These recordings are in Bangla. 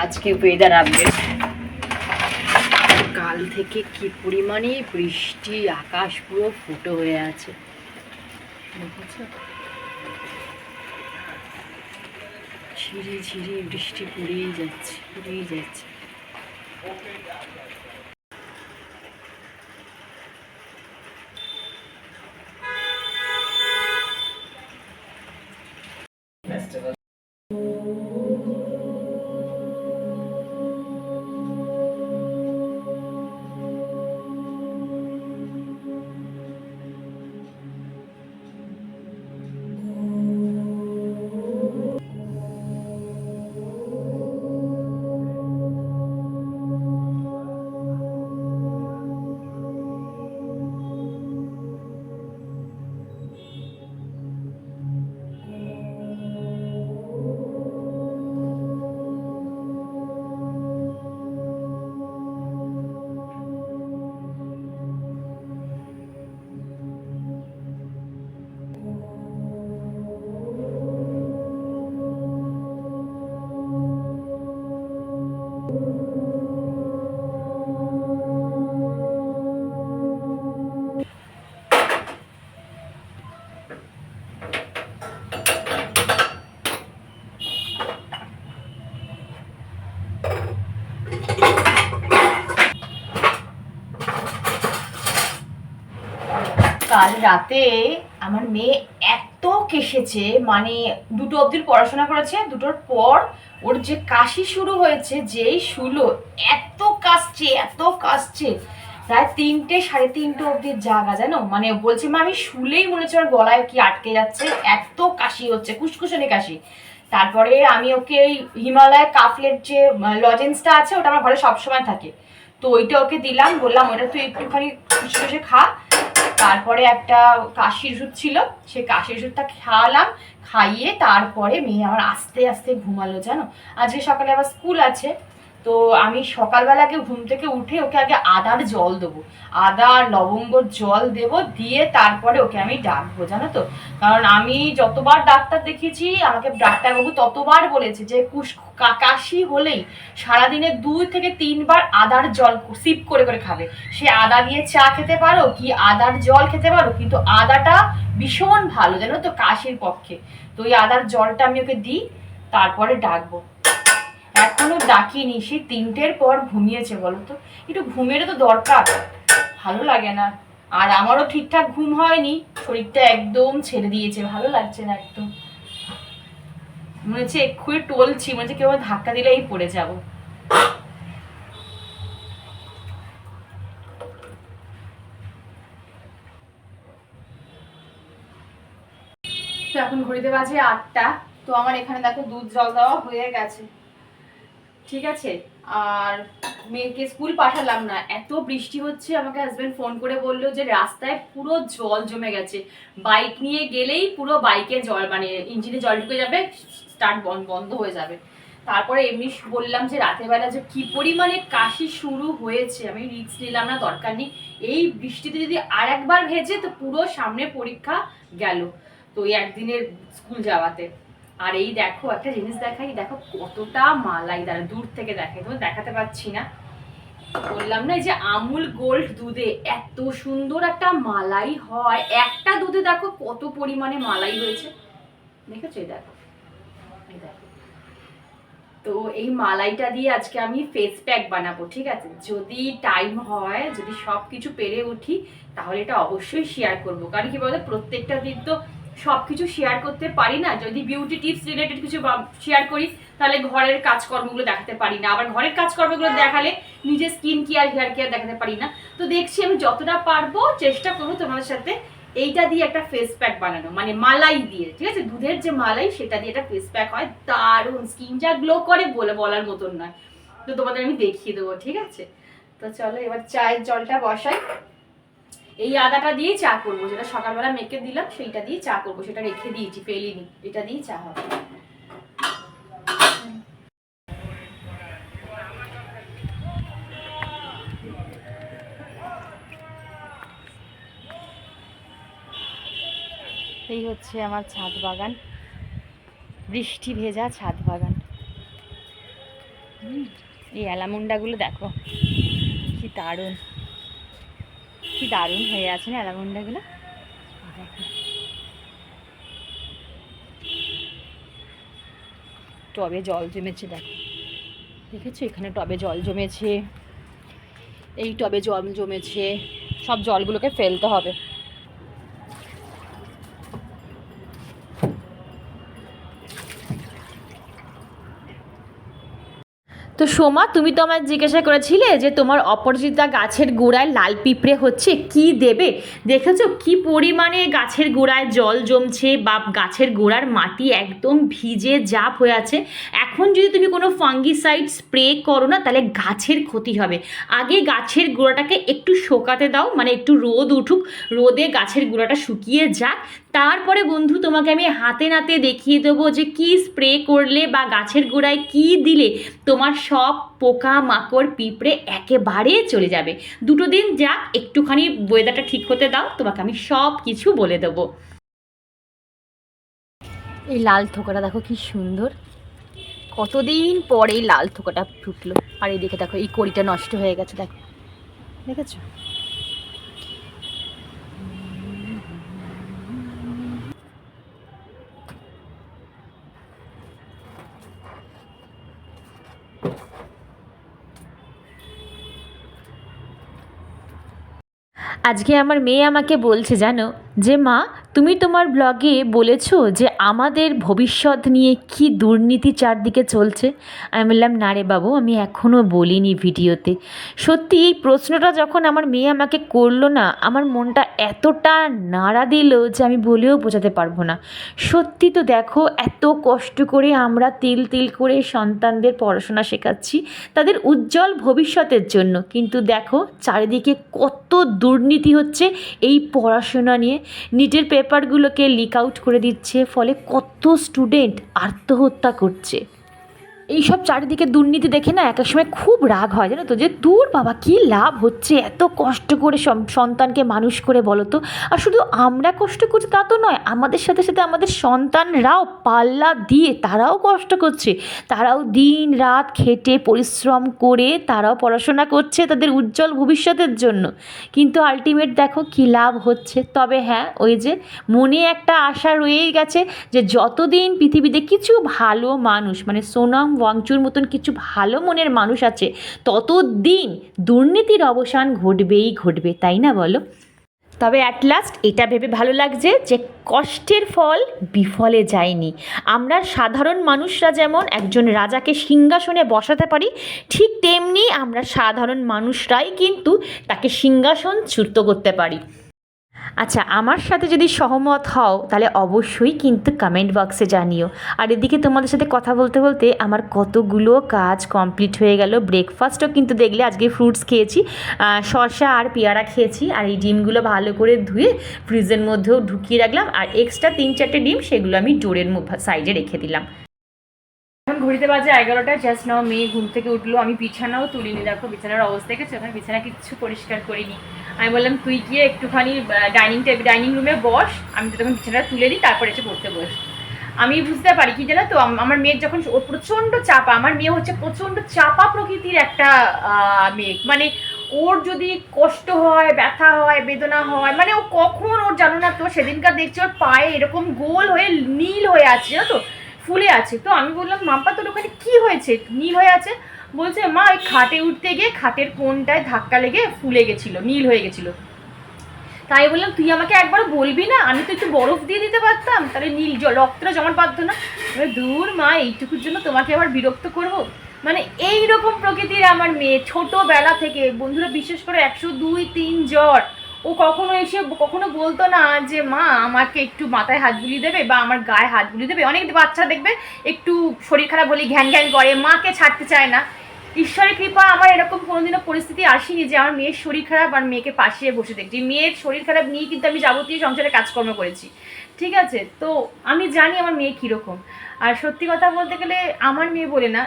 আজকে ওয়েদার আপডেট। কাল থেকে কি পরিমাণে বৃষ্টি, আকাশ পুরো ফুটো হয়ে আছে, দেখেছো? ঝিরি ঝিরি বৃষ্টি পড়েই যাচ্ছে, পড়েই যাচ্ছে। কাল রাতে আমার মেয়ে এত কেশেছে, মানে 2টো অবধি পড়াশোনা করেছে, 2টোর পর ওর যে কাশি শুরু হয়েছে, যেই শুলো এত কাশছে, এত কাশছে, প্রায় 3টে 3:30 অবধি জাগা, জানো? মানে বলছে মা আমি শুলেই মনে হচ্ছে আমার গলায় কি আটকে যাচ্ছে, এত কাশি হচ্ছে, কুসকুসানি কাশি। তারপরে আমি ওকে ওই হিমালয় কাফলের যে লজেন্সটা আছে, ওটা আমার ঘরে সবসময় থাকে, তো ওইটা ওকে দিলাম, বললাম ওটা তুই একটুখানি খুশে খা। তারপরে একটা কাশির ওষুধ ছিল, সেই কাশির ওষুধটা খাওয়ালাম, খাইয়ে তারপরে মেয়ে আমার আস্তে আস্তে ঘুমালো, জানো? আজকে সকালে আবার স্কুল আছে, তো আমি সকালবেলা আগে ঘুম থেকে উঠে ওকে আগে আদার জল দেবো, আদা আর লবঙ্গর জল দেবো, দিয়ে তারপরে ওকে আমি ডাকবো, জানো তো? কারণ আমি যতবার ডাক্তার দেখিয়েছি, আমাকে ডাক্তারবাবু ততবার বলেছে যে কাশি হলেই সারাদিনে 2 থেকে 3 বার আদার জল সিপ করে করে খাবে। সে আদা দিয়ে চা খেতে পারো কি আদার জল খেতে পারো, কিন্তু আদাটা ভীষণ ভালো, জানো তো, কাশির পক্ষে। তো ওই আদার জলটা আমি ওকে দিই, তারপরে ডাকবো। এখনো ডাকিনি, সে 3টের পর ঘুমিয়েছে, বলো তো? একটু ঘুমেরও তো দরকার, ভালো লাগে না। আর আমারও ঠিকঠাক ঘুম হয়নি, শরীরটা একদম ছেড়ে দিয়েছে, ভালো লাগছে না একদম। মনে হচ্ছে এক্ষুনি টলছি, মনে হচ্ছে কেউ ধাক্কা দিলেই পড়ে যাবো। তো এখন ঘড়িতে বাজে 8টা। তো আমার এখানে দেখো দুধ জল দেওয়া হয়ে গেছে, ঠিক আছে। আর মেয়েকে স্কুল পাঠালাম না, এত বৃষ্টি হচ্ছে। আমাকে হাজবেন্ড ফোন করে বললো যে রাস্তায় পুরো জল জমে গেছে, বাইক নিয়ে গেলেই পুরো বাইকে জল, মানে ইঞ্জিনে জল ঢুকে যাবে, স্টার্ট বন্ধ হয়ে যাবে। তারপরে এমনি বললাম যে রাতের বেলা যে কি পরিমাণে কাশি শুরু হয়েছে, আমি রিস্ক নিলাম না, দরকার নেই। এই বৃষ্টিতে যদি আর একবার ভেজে তো পুরো সামনে পরীক্ষা গেল, তো এই একদিনের স্কুল যাওয়াতে। আর এই দেখো একটা জিনিস দেখাই, দেখো কতটা মালাই, দ্বারা দূর থেকে দেখাই, তোমার দেখাতে পাচ্ছি না, বললাম না এই যে আমুল গোল্ড দুধে এত সুন্দর একটা মালাই হয়, একটা দুধে দেখো কত পরিমাণে মালাই হয়েছে, দেখেছো? এই দেখো, এই দেখো। তো এই মালাইটা দিয়ে আজকে আমি ফেস প্যাক বানাবো, ঠিক আছে? যদি টাইম হয়, যদি সব কিছু পেরে উঠি, তাহলে এটা অবশ্যই শেয়ার করবো। কারণ কি বলতো, প্রত্যেকটা দিন তো সব কিছু শেয়ার করতে পারি না। যদি বিউটি টিপস রিলেটেড কিছু শেয়ার করি, তাহলে ঘরের কাজকর্মগুলো দেখাতে পারি না, আবার ঘরের কাজকর্মগুলো দেখালে নিজের স্কিন কেয়ার, হেয়ার কেয়ার দেখাতে পারি না। তো দেখছি আমি যতটা পারবো চেষ্টা করবো তোমাদের সাথে এইটা দিয়ে একটা ফেস প্যাক বানানো, মানে মালাই দিয়ে, ঠিক আছে? দুধের যে মালাই সেটা দিয়ে একটা ফেস প্যাক হয়, দারুণ, স্কিন যা গ্লো করে বলার মতন নয়। তো তোমাদের আমি দেখিয়ে দেবো, ঠিক আছে? তো চলো এবার চায়ের জলটা বসাই। এই আদাটা দিয়ে চা করবো, যেটা সকালবেলা মেখে দিলাম সেইটা দিয়ে চা করবো, সেটা রেখে দিয়েছি, ফেলিনি, এটা দিয়ে চা হবে। এই হচ্ছে আমার ছাদ বাগান, বৃষ্টি ভেজা ছাদ বাগান। এই অ্যালামুন্ডাগুলো দেখো কি দারুণ, কি দারুণ হয়ে আছে না অ্যালামুন্ডাগুলো। দেখো টবে জল জমেছে, দেখো দেখেছো এখানে টবে জল জমেছে, এই টবে জল জমেছে, সব জলগুলোকে ফেলতে হবে। তো সোমা, তুমি তো আমায় জিজ্ঞাসা করেছিলে যে তোমার অপরাজিতা গাছের গোড়ায় লাল পিঁপড়ে হচ্ছে, কি দেবে? দেখেছো কি পরিমাণে গাছের গোড়ায় জল জমছে, বা গাছের গোড়ার মাটি একদম ভিজে জাপ হয়ে আছে। এখন যদি তুমি কোনো ফাঙ্গিসাইড স্প্রে করো না, তাহলে গাছের ক্ষতি হবে। আগে গাছের গোড়াটাকে একটু শুকাতে দাও, মানে একটু রোদ উঠুক, রোদে গাছের গোড়াটা শুকিয়ে যাক, তারপরে বন্ধু তোমাকে আমি হাতে নাতে দেখিয়ে দেবো যে কি স্প্রে করলে বা গাছের গোড়ায় কি দিলে তোমার সব পোকা মাকড় পিঁপড়ে একেবারে চলে যাবে। দুটো দিন যাক, একটুখানি ওয়েদারটা ঠিক হতে দাও, তোমাকে আমি সব কিছু বলে দেবো। এই লাল থোকাটা দেখো কি সুন্দর, কতদিন পরে এই লাল থোকাটা ফুটলো। আর এইদিকে দেখো এই কড়িটা নষ্ট হয়ে গেছে, দেখো দেখেছো। আজকে আমার মেয়ে আমাকে বলছে জানো, যে মা তুমি তোমার ব্লগে বলেছো যে আমাদের ভবিষ্যৎ নিয়ে কি দুর্নীতি চারদিকে চলছে। আমি বললাম না রে বাবু, আমি এখনও বলিনি ভিডিওতে। সত্যি এই প্রশ্নটা যখন আমার মেয়ে আমাকে করলো না, আমার মনটা এতটা নাড়া দিল যে আমি বলেও বোঝাতে পারবো না। সত্যি তো দেখো, এত কষ্ট করে আমরা তিল তিল করে সন্তানদের পড়াশোনা শেখাচ্ছি তাদের উজ্জ্বল ভবিষ্যতের জন্য, কিন্তু দেখো চারিদিকে কত দুর্নীতি হচ্ছে এই পড়াশোনা নিয়ে। নিটের পেপারগুলোকে লিক আউট করে দিচ্ছে, ফলে কত স্টুডেন্ট আত্মহত্যা করছে। এইসব চারিদিকে দুর্নীতি দেখে না এক এক সময় খুব রাগ হয় জানো তো, যে দূর বাবা কী লাভ হচ্ছে এত কষ্ট করে সন্তানকে মানুষ করে, বলো তো। আর শুধু আমরা কষ্ট করছি তা তো নয়, আমাদের সাথে সাথে আমাদের সন্তানরাও পাল্লা দিয়ে তারাও কষ্ট করছে, তারাও দিন রাত খেটে পরিশ্রম করে তারাও পড়াশোনা করছে তাদের উজ্জ্বল ভবিষ্যতের জন্য, কিন্তু আলটিমেট দেখো কী লাভ হচ্ছে। তবে হ্যাঁ, ওই যে মনে একটা আশা রয়েই গেছে যে যতদিন পৃথিবীতে কিছু ভালো মানুষ, মানে সোনাম ওয়াংচুর মতন কিছু ভালো মনের মানুষ আছে, ততদিন দুর্নীতির অবসান ঘটবেই ঘটবে, তাই না বলো? তবে অ্যাট লাস্ট এটা ভেবে ভালো লাগছে যে কষ্টের ফল বিফলে যায়নি। আমরা সাধারণ মানুষরা যেমন একজন রাজাকে সিংহাসনে বসাতে পারি, ঠিক তেমনি আমরা সাধারণ মানুষরাই কিন্তু তাকে সিংহাসনচ্যুত করতে পারি। আচ্ছা, আমার সাথে যদি সহমত হও তাহলে অবশ্যই কিন্তু কমেন্ট বক্সে জানিও। আর এদিকে তোমাদের সাথে কথা বলতে বলতে আমার কতগুলো কাজ কমপ্লিট হয়ে গেল। ব্রেকফাস্টও কিন্তু দেখলে আজকে ফ্রুটস খেয়েছি, শসা আর পেয়ারা খেয়েছি, আর এই ডিমগুলো ভালো করে ধুয়ে ফ্রিজের মধ্যেও ঢুকিয়ে রাখলাম, আর এক্সট্রা 3-4টে ডিম সেগুলো আমি ডোরের সাইডে রেখে দিলাম। এখন ঘড়িতে বাজে 11টা, জাস্ট নাও মেয়ে ঘুম থেকে উঠলো, আমি বিছানাও তুলিনি, দেখো বিছানার অবস্থা দেখেছো, এখন বিছানা কিচ্ছু পরিষ্কার করিনি। আমি বললাম তুই গিয়ে একটুখানি ডাইনিং রুমে বস, আমি তো তখন বিছানাটা তুলে দিই, তারপরে এসে পড়তে বস। আমি বুঝতে পারি কি জানো তো, আমার মেয়ের যখন ও প্রচণ্ড চাপা, আমার মেয়ে হচ্ছে প্রচণ্ড চাপা প্রকৃতির একটা মেয়ে, মানে ওর যদি কষ্ট হয়, ব্যথা হয়, বেদনা হয়, মানে ও কখন ওর জানো না তো, সেদিনকার দেখছি ওর পায়ে এরকম গোল হয়ে নীল হয়ে আছে জানো তো, ফুলে আছে। তো আমি বললাম মাম্পা তোর ওখানে কী হয়েছে, নীল হয়ে আছে? বলছে মা ওই খাটে উঠতে গিয়ে খাটের কোণটায় ধাক্কা লেগে ফুলে গেছিলো, নীল হয়ে গেছিলো। তাই বললাম তুই আমাকে একবার বলবি না, আমি তো একটু বরফ দিয়ে দিতে পারতাম, তাহলে নীল রক্তটা জমাট পারতো না। দূর মা, এইটুকুর জন্য তোমাকে আবার বিরক্ত করবো? মানে এই রকম প্রকৃতির আমার মেয়ে ছোটোবেলা থেকে, বন্ধুরা বিশেষ করে 102-3 জ্বর। ও কখনো এসে কখনো বলতো না যে মা আমাকে একটু মাথায় হাত বুলিয়ে দেবে বা আমার গায়ে হাত বুলিয়ে দেবে। অনেক বাচ্চা দেখবে একটু শরীর খারাপ হলে ঘ্যান ঘ্যান করে, মাকে ছাড়তে চায় না। ঈশ্বরের কৃপা আমার এরকম কোনোদিনও পরিস্থিতি আসেনি যে আমার মেয়ের শরীর খারাপ আর মেয়েকে পাশে বসে দেখছি। মেয়ের শরীর খারাপ নিয়ে কিন্তু আমি যাবতীয় সংসারে কাজকর্ম করেছি, ঠিক আছে? তো আমি জানি আমার মেয়ে কীরকম। আর সত্যি কথা বলতে গেলে আমার মেয়ে বলে না,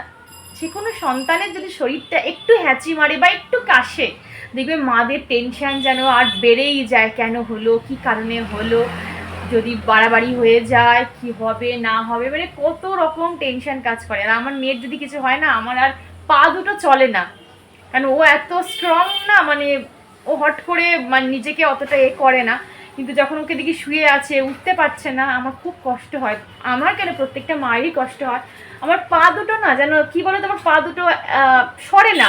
যে কোনো সন্তানের যদি শরীরটা একটু হ্যাঁচি মারে বা একটু কাশে, দেখবে মাদের টেনশান যেন আর বেড়েই যায়, কেন হলো, কি কারণে হলো, যদি বাড়াবাড়ি হয়ে যায় কি হবে না হবে, মানে কত রকম টেনশন কাজ করে। আর আমার মেয়ের যদি কিছু হয় না, আমার আর পা দুটো চলে না, কারণ ও এত স্ট্রং না, মানে ও হট করে মানে নিজেকে অতটা করে না, কিন্তু যখন ওকে দেখি শুয়ে আছে, উঠতে পারছে না, আমার খুব কষ্ট হয়। আমার কেন, প্রত্যেকটা মায়েরই কষ্ট হয়। আমার পা দুটো না যেন কি বলো, তোমার পা দুটো সরে না,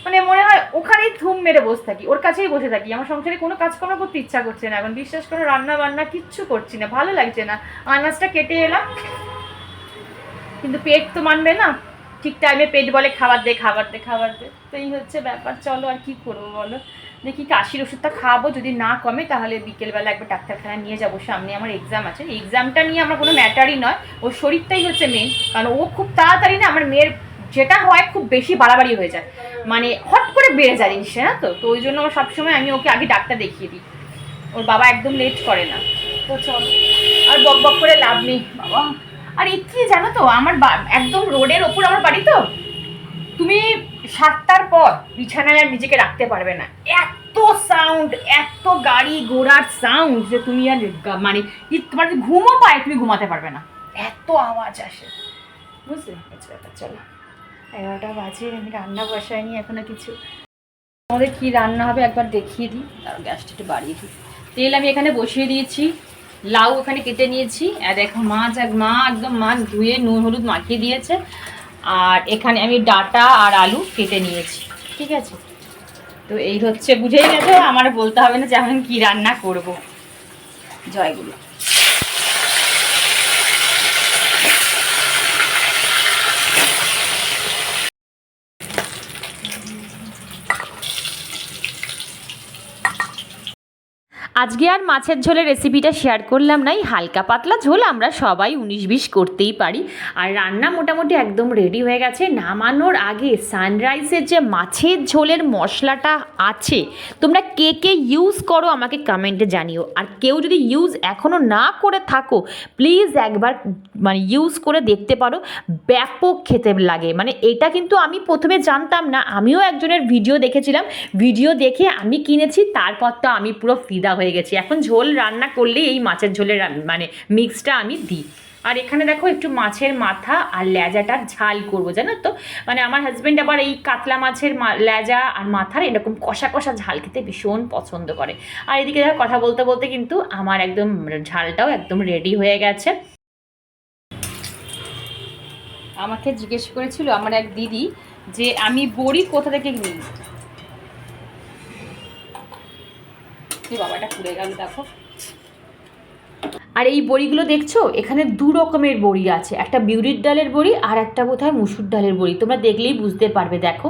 মানে মনে হয় ওখানেই থুম মেরে বসে থাকি, ওর কাছেই বসে থাকি। আমার সংসারে কোনো কাজকর্ম করতে ইচ্ছা করছে না এখন, বিশ্বাস করে রান্না বান্না কিচ্ছু করছি না, ভালো লাগছে না। আনাজটা কেটে এলাম, কিন্তু পেট তো মানবে না, ঠিক টাইমে পেট বলে খাবার দে খাবার দে খাবার দে, তো এই হচ্ছে ব্যাপার। চলো আর কি করবো বলো, দেখি কাশির ওষুধটা খাবো, যদি না কমে তাহলে বিকেলবেলা একবার ডাক্তারখানায় নিয়ে যাবো, সামনে আমার এক্সাম আছে। এক্সামটা নিয়ে আমার কোনো ম্যাটারই নয়, ওর শরীরটাই হচ্ছে মেন, কারণ ও খুব তাড়াতাড়ি না, আমার মেয়ের যেটা হয় খুব বেশি বাড়াবাড়ি হয়ে যায়, মানে হট করে বেড়ে যায় জিনিসটা না, তো ওই জন্য আমার সবসময় আমি ওকে আগে ডাক্তার দেখিয়ে দিই, ওর বাবা একদম লেট করে না। তো চলো আর বক বক করে লাভ নেই বাবা। আর এই কি জানো তো, আমার একদম রোডের ওপর আমার বাড়ি, তো তুমি 7টার পর বিছানায় আর নিজেকে রাখতে পারবে না, এত সাউন্ড, এত গাড়ি ঘোড়ার সাউন্ড যে তুমি আর মানে তোমার ঘুমও পায়, তুমি ঘুমাতে পারবে না, এত আওয়াজ আসে, বুঝলে? চলো 11টা বাজে, আমি রান্না বসাইনি এখনো কিছু। আমাদের কি রান্না হবে একবার দেখিয়ে দিই, তার গ্যাসটা একটু বাড়িয়ে দিই। তেল আমি এখানে বসিয়ে দিয়েছি, লাউ ওখানে কেটে নিয়েছি, আর দেখো মাছ একদম মাছ ধুয়ে নুন হলুদ মাখিয়ে দিয়েছে, আর এখানে আমি ডাঁটা আর আলু কেটে নিয়েছি, ঠিক আছে? তো এই হচ্ছে, বুঝেই গেছো, আমার বলতে হবে না যে এখন কি রান্না করব। জয়গুলো। আজকে আর মাছের ঝোলের রেসিপিটা শেয়ার করলাম না, হালকা পাতলা ঝোল আমরা সবাই 19-20 করতেই পারি। আর রান্না মোটামুটি একদম রেডি হয়ে গেছে। নামানোর আগে সানরাইসের যে মাছের ঝোলের মশলাটা আছে, তোমরা কে কে ইউজ করো আমাকে কমেন্টে জানিও, আর কেউ যদি ইউজ এখনও না করে থাকো প্লিজ একবার মানে ইউজ করে দেখতে পারো, ব্যাপক খেতে লাগে। মানে এটা কিন্তু আমি প্রথমে জানতাম না, আমিও একজনের ভিডিও দেখেছিলাম, ভিডিও দেখে আমি কিনেছি, তারপর তো আমি পুরো ফিদা হয়ে গেছি। এখন ঝোল রান্না করলেই এই মাছের ঝোলের মানে মিক্সটা আমি দিই। আর এখানে দেখো একটু মাছের মাথা আর লেজাটার ঝাল করবো, জানো তো, মানে আমার হাজব্যান্ড আবার এই কাতলা মাছের লেজা আর মাথার এরকম কষা কষা ঝাল খেতে ভীষণ পছন্দ করে। আর এদিকে দেখো কথা বলতে বলতে কিন্তু আমার একদম ঝালটাও একদম রেডি হয়ে গেছে। আমাকে জিজ্ঞেস করেছিল আমার এক দিদি যে আমি বড়ি কোথা থেকে নিই, বাবাটা পুড়ে গেল দেখো। আর এই বড়িগুলো দেখছো, এখানে 2 রকমের বড়ি আছে, একটা বিউলির ডালের বড়ি আর একটা বোধহয় মুসুর ডালের বড়ি, তোমরা দেখলেই বুঝতে পারবে দেখো।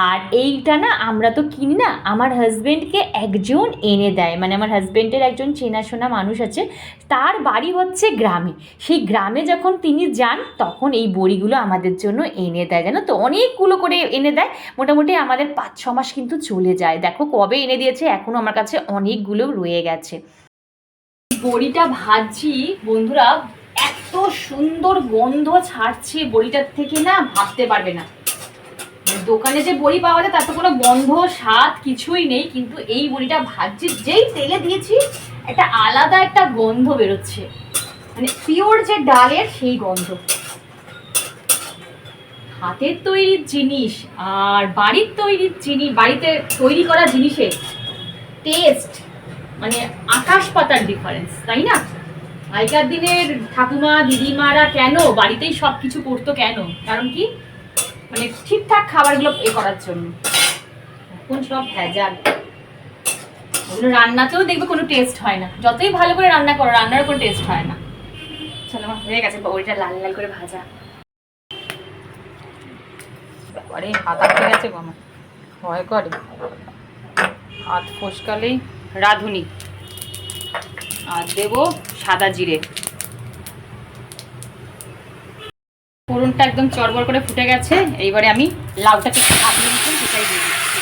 আর এইটা না আমরা তো কিনি না, আমার হাজব্যান্ডকে একজন এনে দেয়, মানে আমার হাজব্যান্ডের একজন চেনাশোনা মানুষ আছে, তার বাড়ি হচ্ছে গ্রামে, সেই গ্রামে যখন তিনি যান তখন এই বড়িগুলো আমাদের জন্য এনে দেয়, জানো তো, অনেকগুলো করে এনে দেয়, মোটামুটি আমাদের 5-6 মাস কিন্তু চলে যায়। দেখো কবে এনে দিয়েছে, এখনও আমার কাছে অনেকগুলো রয়ে গেছে। বড়িটা ভাজছি বন্ধুরা, এত সুন্দর গন্ধ ছাড়ছে বড়িটার থেকে না, ভাবতে পারবে না। দোকানে যে বড়ি পাওয়া যায় তার তো কোনো গন্ধ স্বাদ কিছুই নেই, কিন্তু এই বড়িটা ভাজছি, যেই তেলে দিয়েছি একটা আলাদা একটা গন্ধ বেরোচ্ছে, মানে পিওর যে ডালের সেই গন্ধ। হাতের তৈরির জিনিস আর বাড়ির তৈরির জিনিস, বাড়িতে তৈরি করা জিনিসের টেস্ট মানে আকাশ পাতার ডিফারেন্স, তাই না? আগেকার দিনের ঠাকুমা দিদিমারা কেন বাড়িতেই সব কিছু করতো, কেন? কারণ কি, মানে ঠিকঠাক খাবারগুলো করার জন্য। এখন সব ভেজাল, ওগুলো রান্নাতেও দেখবে কোনো টেস্ট হয় না, যতই ভালো করে রান্না করো রান্নারও কোনো টেস্ট হয় না। চলো আমার হয়ে গেছে, বড়িটা লাল লাল করে ভাজা। আরে হাত আটকে গেছে গো, আমার ভয় করে, হাত ফসকালেই রাঁধুনি। আর দেবো সাদা জিরে, ফোড়নটা একদম চড়বড় করে ফুটে গেছে, এইবারে আমি লাউটাকে ভাপিয়ে নিচ্ছি, সেটাই দিয়ে দিচ্ছি।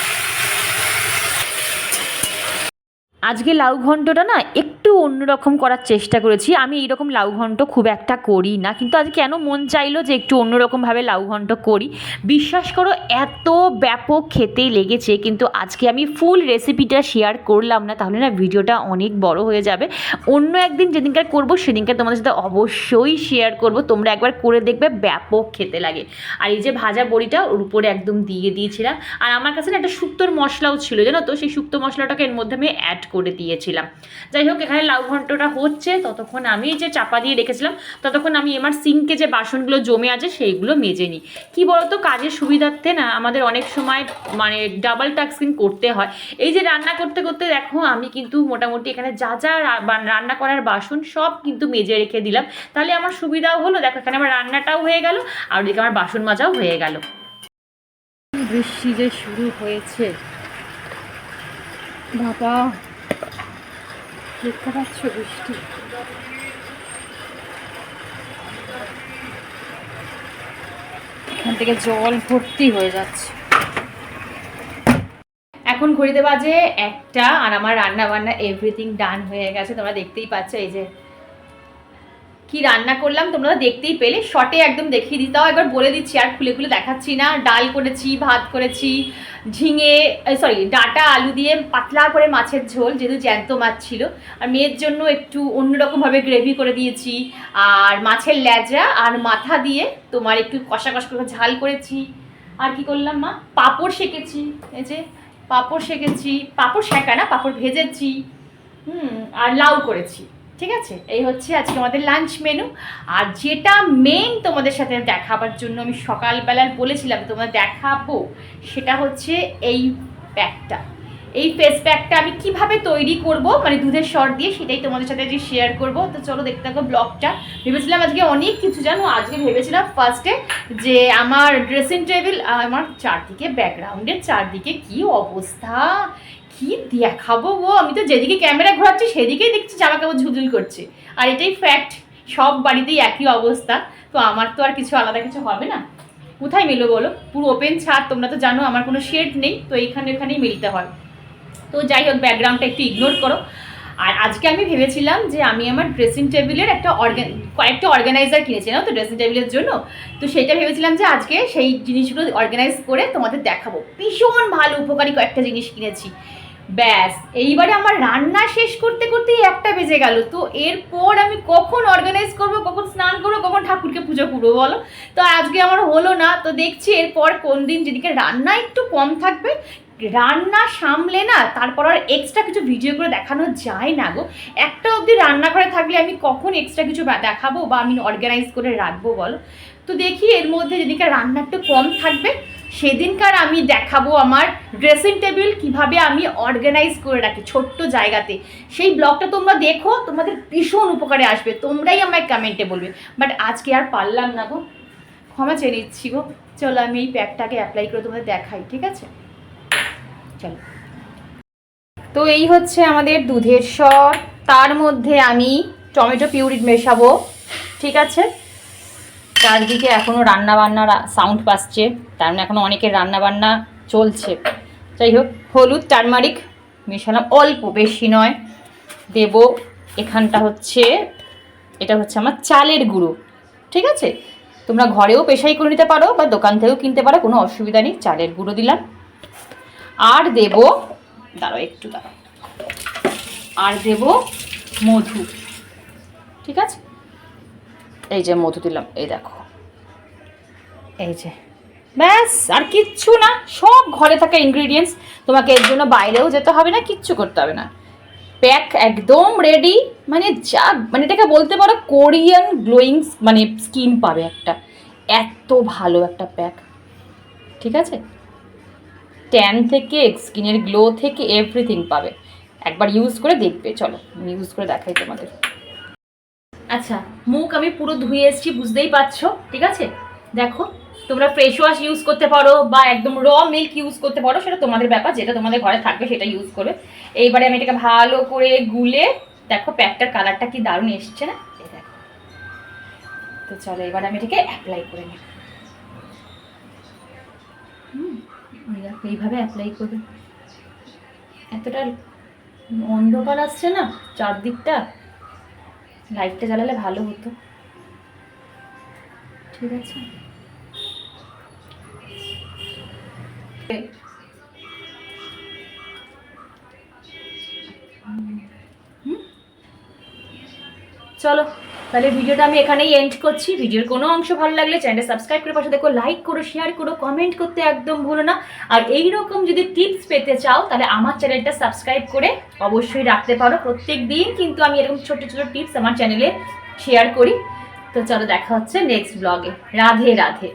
আজকে লাউ ঘন্টটা না একটু অন্যরকম করার চেষ্টা করেছি। আমি এইরকম লাউ ঘন্ট খুব একটা করি না, কিন্তু আজ কেন মন চাইলো যে একটু অন্যরকমভাবে লাউ ঘন্ট করি। বিশ্বাস করো এত ব্যাপক খেতে লেগেছে, কিন্তু আজকে আমি ফুল রেসিপিটা শেয়ার করলাম না, তাহলে না ভিডিওটা অনেক বড় হয়ে যাবে। অন্য একদিন যেদিনকার করবো সেদিনকার তোমাদের সাথে অবশ্যই শেয়ার করব, তোমরা একবার করে দেখবে, ব্যাপক খেতে লাগে। আর এই যে ভাজা বড়িটা ওর উপরে একদম দিয়ে দিয়েছিলাম। আর আমার কাছে না একটা শুক্তোর মশলাও ছিল, জানো তো, সেই শুক্তো মশলাটাকে এর মধ্যে আমি অ্যাড করে দিয়েছিলাম। যাই হোক, এখানে লাউ ঘন্টটা হচ্ছে, ততক্ষণ আমি যে চাপা দিয়ে রেখেছিলাম, ততক্ষণ আমি আমার সিঙ্কে যে বাসনগুলো জমে আছে সেইগুলো মেজে নিই। কী বলতো, কাজের সুবিধার্থে না আমাদের অনেক সময় মানে ডাবল টাস্কিং করতে হয়। এই যে রান্না করতে করতে দেখো আমি কিন্তু মোটামুটি এখানে যা যা রান্না করার বাসন সব কিন্তু মেজে রেখে দিলাম, তাহলে আমার সুবিধাও হলো। দেখো এখানে আমার রান্নাটাও হয়ে গেল, আর ওদিকে আমার বাসন মাজাও হয়ে গেল। বৃষ্টি যে শুরু হয়েছে বাবা, দেখতে পাচ্ছ বৃষ্টি। এখান থেকে জল ভর্তি হয়ে যাচ্ছে। এখন ঘড়িতে বাজে 1টা, আর আমার রান্না বান্না এভরিথিং ডান হয়ে গেছে। তোমরা দেখতেই পাচ্ছ এই যে কি রান্না করলাম, তোমরা দেখতেই পেলে, শর্টে একদম দেখিয়ে দিতে একবার বলে দিচ্ছি, আর খুলে খুলে দেখাচ্ছি না। ডাল করেছি, ভাত করেছি, ডাঁটা আলু দিয়ে পাতলা করে মাছের ঝোল, যেহেতু জ্যান্ত মাছ ছিল। আর মেয়ের জন্য একটু অন্যরকমভাবে গ্রেভি করে দিয়েছি। আর মাছের ল্যাজা আর মাথা দিয়ে তোমার একটু কষা কষা করে ঝাল করেছি। আর কি করলাম মা, পাঁপড় সেঁকেছি, এই যে পাঁপড় সেঁকেছি, পাঁপড় সেঁকা না, পাঁপড় ভেজেছি, আর লাউ করেছি। ঠিক আছে, এই হচ্ছে আজকে আমাদের লাঞ্চ মেনু। আর যেটা মেন তোমাদের সাথে দেখাবার জন্য আমি সকালবেলায় বলেছিলাম তোমাদের দেখাবো, সেটা হচ্ছে এই প্যাকটা। এই ফেস প্যাকটা আমি কিভাবে তৈরি করব, মানে দুধের সর দিয়ে, সেটাই তোমাদের সাথে আজকে শেয়ার করব। তো চলো দেখতে থাকো ব্লগটা। ভেবেছিলাম আজকে অনেক কিছু, জানো, আজকে ভেবেছিলাম ফার্স্টে যে আমার ড্রেসিং টেবিল, আমার চারদিকে ব্যাকগ্রাউন্ডের চারদিকে কি অবস্থা, কি দেখাবো গো। আমি তো যেদিকে ক্যামেরা ঘোরাচ্ছি সেদিকেই দেখছি জামা কাপড় ঝুলঝুল করছে। আর এটাই ফ্যাক্ট, সব বাড়িতেই একই অবস্থা। তো আমার তো আর কিছু আলাদা কিছু হবে না, কোথায় মেলো বলো, পুরো ওপেন ছাদ, তোমরা তো জানো আমার কোনো শেড নেই, তো এখানেই মিলতে হয়। তো যাই হোক, ব্যাকগ্রাউন্ডটা একটু ইগনোর করো। আর আজকে আমি ভেবেছিলাম যে আমি আমার ড্রেসিং টেবিলের কয়েকটা অর্গানাইজার কিনেছি না তো ড্রেসিং টেবিলের জন্য, তো সেটা ভেবেছিলাম যে আজকে সেই জিনিসগুলো অর্গানাইজ করে তোমাদের দেখাবো। ভীষণ ভালো উপকারী কয়েকটা জিনিস কিনেছি। ব্যাস, এইবারে আমার রান্না শেষ করতে করতেই 1টা বেজে গেল। তো এরপর আমি কখন অর্গানাইজ করব, কখন স্নান করবো, কখন ঠাকুরকে পুজো করবো বলো। তো আজকে আমার হলো না। তো দেখছি এরপর কোন দিন যেদিকে রান্না একটু কম থাকবে, রান্না সামলে না তারপর আর এক্সট্রা কিছু ভিডিও করে দেখানো যায় না গো। একটা অবধি রান্নাঘরে থাকলে আমি কখন এক্সট্রা কিছু দেখাবো বা আমি অর্গানাইজ করে রাখবো বলো। তো দেখি এর মধ্যে যেদিকে রান্না একটু কম থাকবে সেদিনকার আমি দেখাবো আমার ড্রেসিং টেবিল কিভাবে আমি অর্গানাইজ করে রাখি ছোট্ট জায়গাতে। সেই ব্লগটা তোমরা দেখো, তোমাদের ভীষণ উপকারে আসবে, তোমরাই আমায় কমেন্টে বলবে। বাট আজকে আর পারলাম না গো, ক্ষমা চেয়ে নিচ্ছি গো। চলো আমি এই প্যাকটাকে অ্যাপ্লাই করে তোমাদের দেখাই, ঠিক আছে? চলো। তো এই হচ্ছে আমাদের দুধের সর, তার মধ্যে আমি টমেটো পিউরি মেশাবো, ঠিক আছে? চারদিকে এখনও রান্নাবান্নার সাউন্ড পাচ্ছে, তার মানে এখনও অনেকের রান্নাবান্না চলছে। যাই হোক, হলুদ টারমারিক মেশালাম অল্প, বেশি নয়। দেব এখানটা হচ্ছে, এটা হচ্ছে আমার চালের গুঁড়ো, ঠিক আছে? তোমরা ঘরেও পেশাই করে নিতে পারো বা দোকান থেকেও কিনতে পারো, কোনো অসুবিধা নেই। চালের গুঁড়ো দিলাম। আর দেব, দাঁড়াও, আর দেব মধু, ঠিক আছে? এই যে মধু দিলাম, এই দেখো, এই যে, ব্যাস, আর কিচ্ছু না, সব ঘরে থাকা ইনগ্রিডিয়েন্টস। তোমাকে এর জন্য বাইরেও যেতে হবে না, কিচ্ছু করতে হবে না। প্যাক একদম রেডি, মানে যা, মানে এটাকে বলতে পারো কোরিয়ান গ্লোয়িং মানে স্কিন পাবে একটা, এত ভালো একটা প্যাক, ঠিক আছে? ট্যান থেকে স্কিনের গ্লো থেকে এভরিথিং পাবে, একবার ইউজ করে দেখবে। চলো আমি ইউজ করে দেখাই তোমাদের। আচ্ছা, মুখ আমি পুরো ধুয়ে এসেছি, বুঝতেই পারছো, ঠিক আছে? দেখো, তোমরা ফ্রেশ ওয়াশ ইউজ করতে পারো বা একদম র মিল্ক ইউজ করতে পারো, সেটা তোমাদের ব্যাপার, যেটা তোমাদের ঘরে থাকবে সেটা ইউজ করবে। এইবারে আমি এটাকে ভালো করে গুলে, দেখো প্যাকটার কালারটা কি দারুণ এসছে না, এই দেখো। তো চলো এবার আমি এটাকে অ্যাপ্লাই করে নিই। দেখো এইভাবে অ্যাপ্লাই করবে, এতটা অন্ধকার আসছে না চারদিকটা, লাইটটা জ্বালালে ভালো হতো। ঠিক আছে, চলো তাহলে ভিডিওটা আমি এখানেই এন্ড করছি। ভিডিওর কোনো অংশ ভালো লাগলে চ্যানেলটা সাবস্ক্রাইব করে পাশে দেখো, লাইক করো, শেয়ার করো, কমেন্ট করতে একদম ভুলো না। আর এই রকম যদি টিপস পেতে চাও তাহলে আমার চ্যানেলটা সাবস্ক্রাইব করে অবশ্যই রাখতে পারো। প্রত্যেক দিন কিন্তু আমি এরকম ছোট ছোট টিপস আমার চ্যানেলে শেয়ার করি। তো চলো দেখা হচ্ছে নেক্সট ব্লগে। রাধে রাধে।